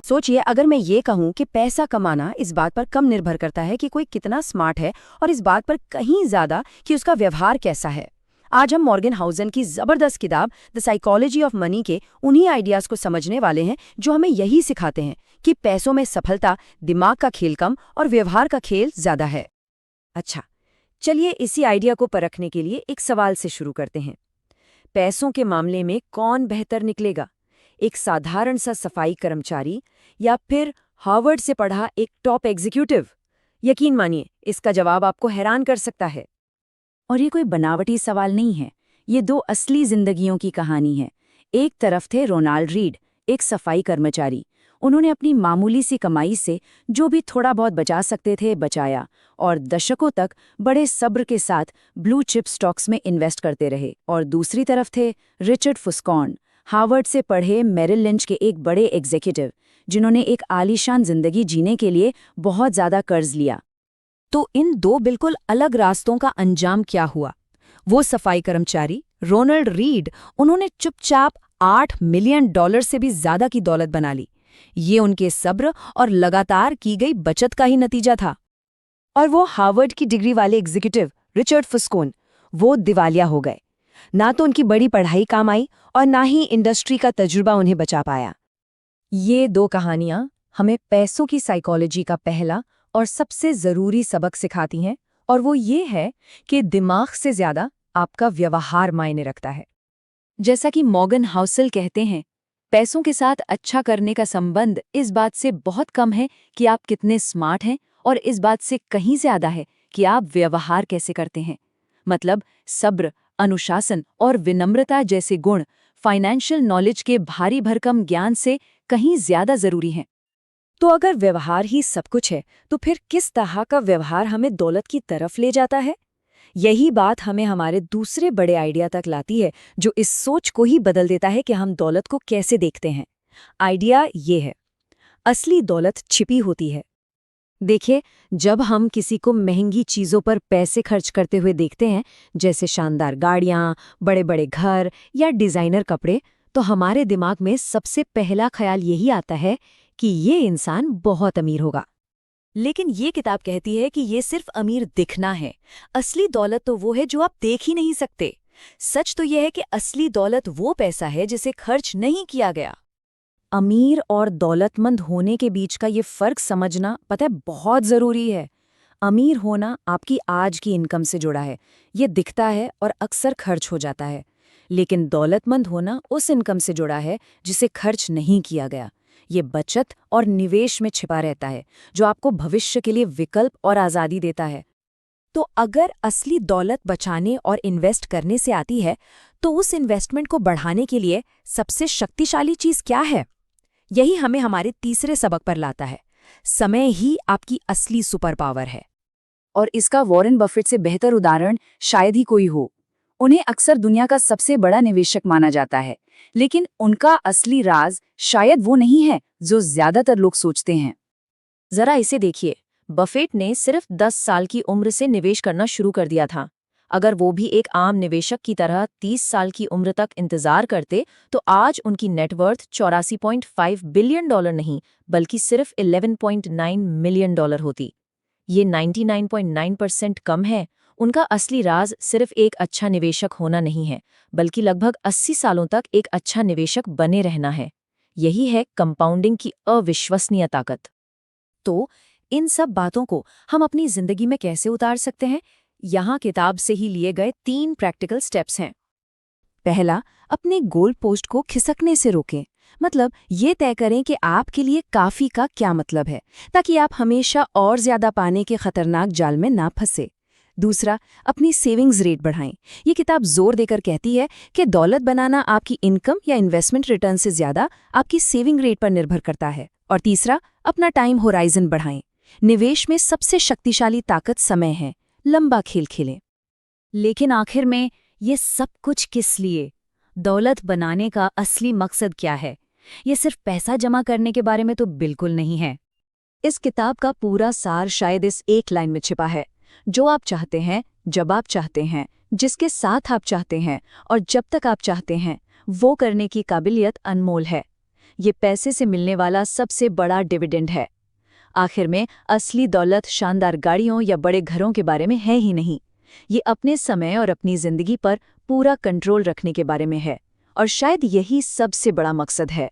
सोचिए, अगर मैं ये कहूं कि पैसा कमाना इस बात पर कम निर्भर करता है कि कोई कितना स्मार्ट है और इस बात पर कहीं ज्यादा कि उसका व्यवहार कैसा है। आज हम मॉर्गन हाउसन की जबरदस्त किताब द साइकोलॉजी ऑफ मनी के उन्हीं आइडियाज को समझने वाले हैं जो हमें यही सिखाते हैं कि पैसों में सफलता दिमाग का खेल कम और व्यवहार का खेल ज्यादा है। अच्छा, चलिए इसी आइडिया को परखने के लिए एक सवाल से शुरू करते हैं। पैसों के मामले में कौन बेहतर निकलेगा, एक साधारण सा सफाई कर्मचारी या फिर हार्वर्ड से पढ़ा एक टॉप एग्जीक्यूटिव? यकीन मानिए, इसका जवाब आपको हैरान कर सकता है। और ये कोई बनावटी सवाल नहीं है, ये दो असली जिंदगियों की कहानी है। एक तरफ थे रोनाल्ड रीड, एक सफाई कर्मचारी। उन्होंने अपनी मामूली सी कमाई से जो भी थोड़ा बहुत बचा सकते थे बचाया और दशकों तक बड़े सब्र के साथ ब्लू चिप स्टॉक्स में इन्वेस्ट करते रहे। और दूसरी तरफ थे रिचर्ड फुस्कॉर्न, हार्वर्ड से पढ़े मेरिल लिंच के एक बड़े एग्जीक्यूटिव, जिन्होंने एक आलीशान जिंदगी जीने के लिए बहुत ज्यादा कर्ज लिया। तो इन दो बिल्कुल अलग रास्तों का अंजाम क्या हुआ? वो सफाई कर्मचारी रोनाल्ड रीड, उन्होंने चुपचाप $8 मिलियन से भी ज्यादा की दौलत बना ली। ये उनके सब्र और लगातार की गई बचत का ही नतीजा था। और वो हार्वर्ड की डिग्री वाले एग्जीक्यूटिव रिचर्ड फुस्कॉर्न, वो दिवालिया हो गए। ना तो उनकी बड़ी पढ़ाई काम आई और ना ही इंडस्ट्री का तजुर्बा उन्हें बचा पाया। ये दो कहानियां हमें पैसों की साइकोलॉजी का पहला और सबसे जरूरी सबक सिखाती हैं, और वो ये है कि दिमाग से ज्यादा आपका व्यवहार मायने रखता है। जैसा कि मॉर्गन हाउसल कहते हैं, पैसों के साथ अच्छा करने का संबंध इस बात से बहुत कम है कि आप कितने स्मार्ट हैं और इस बात से कहीं ज्यादा है कि आप व्यवहार कैसे करते हैं। मतलब सब्र, अनुशासन और विनम्रता जैसे गुण फाइनेंशियल नॉलेज के भारी भरकम ज्ञान से कहीं ज्यादा जरूरी हैं। तो अगर व्यवहार ही सब कुछ है, तो फिर किस तरह का व्यवहार हमें दौलत की तरफ ले जाता है? यही बात हमें हमारे दूसरे बड़े आइडिया तक लाती है, जो इस सोच को ही बदल देता है कि हम दौलत को कैसे देखते हैं। आइडिया ये है, असली दौलत छिपी होती है। देखिए, जब हम किसी को महंगी चीजों पर पैसे खर्च करते हुए देखते हैं, जैसे शानदार गाड़ियां, बड़े बड़े घर या डिजाइनर कपड़े, तो हमारे दिमाग में सबसे पहला ख्याल यही आता है कि ये इंसान बहुत अमीर होगा। लेकिन ये किताब कहती है कि ये सिर्फ अमीर दिखना है। असली दौलत तो वो है जो आप देख ही नहीं सकते। सच तो यह है कि असली दौलत वो पैसा है जिसे खर्च नहीं किया गया। अमीर और दौलतमंद होने के बीच का ये फर्क समझना पता है बहुत जरूरी है। अमीर होना आपकी आज की इनकम से जुड़ा है, ये दिखता है और अक्सर खर्च हो जाता है। लेकिन दौलतमंद होना उस इनकम से जुड़ा है जिसे खर्च नहीं किया गया। ये बचत और निवेश में छिपा रहता है, जो आपको भविष्य के लिए विकल्प और आज़ादी देता है। तो अगर असली दौलत बचाने और इन्वेस्ट करने से आती है, तो उस इन्वेस्टमेंट को बढ़ाने के लिए सबसे शक्तिशाली चीज़ क्या है? यही हमें हमारे तीसरे सबक पर लाता है। समय ही आपकी असली सुपर पावर है। और इसका वॉरेन बफेट से बेहतर उदाहरण शायद ही कोई हो। उन्हें अक्सर दुनिया का सबसे बड़ा निवेशक माना जाता है, लेकिन उनका असली राज शायद वो नहीं है जो ज्यादातर लोग सोचते हैं। जरा इसे देखिए, बफेट ने सिर्फ 10 साल की उम्र से निवेश करना शुरू कर दिया था। अगर वो भी एक आम निवेशक की तरह 30 साल की उम्र तक इंतजार करते, तो आज उनकी नेटवर्थ $84.5 बिलियन नहीं, बल्कि सिर्फ $11.9 मिलियन होती। ये 99.9% कम है। उनका असली राज सिर्फ एक अच्छा निवेशक होना नहीं है, बल्कि लगभग 80 सालों तक एक अच्छा निवेशक बने रहना है। यही है कंपाउंडिंग की अविश्वसनीय ताकत। तो इन सब बातों को हम अपनी जिंदगी में कैसे उतार सकते हैं? यहाँ किताब से ही लिए गए 3 प्रैक्टिकल स्टेप्स हैं। पहला, अपने गोल पोस्ट को खिसकने से रोकें। मतलब ये तय करें कि आपके लिए काफी का क्या मतलब है, ताकि आप हमेशा और ज्यादा पाने के खतरनाक जाल में ना फंसे। दूसरा, अपनी सेविंग्स रेट बढ़ाएं। ये किताब जोर देकर कहती है कि दौलत बनाना आपकी इनकम या इन्वेस्टमेंट रिटर्न से ज्यादा आपकी सेविंग रेट पर निर्भर करता है। और तीसरा, अपना टाइम होराइजन बढ़ाएं। निवेश में सबसे शक्तिशाली ताकत समय है, लंबा खेल खेलें। लेकिन आखिर में ये सब कुछ किस लिए? दौलत बनाने का असली मकसद क्या है? ये सिर्फ पैसा जमा करने के बारे में तो बिल्कुल नहीं है। इस किताब का पूरा सार शायद इस एक लाइन में छिपा है, जो आप चाहते हैं, जब आप चाहते हैं, जिसके साथ आप चाहते हैं और जब तक आप चाहते हैं, वो करने की काबिलियत अनमोल है। ये पैसे से मिलने वाला सबसे बड़ा डिविडेंड है। आखिर में असली दौलत शानदार गाड़ियों या बड़े घरों के बारे में है ही नहीं। ये अपने समय और अपनी जिंदगी पर पूरा कंट्रोल रखने के बारे में है, और शायद यही सबसे बड़ा मकसद है।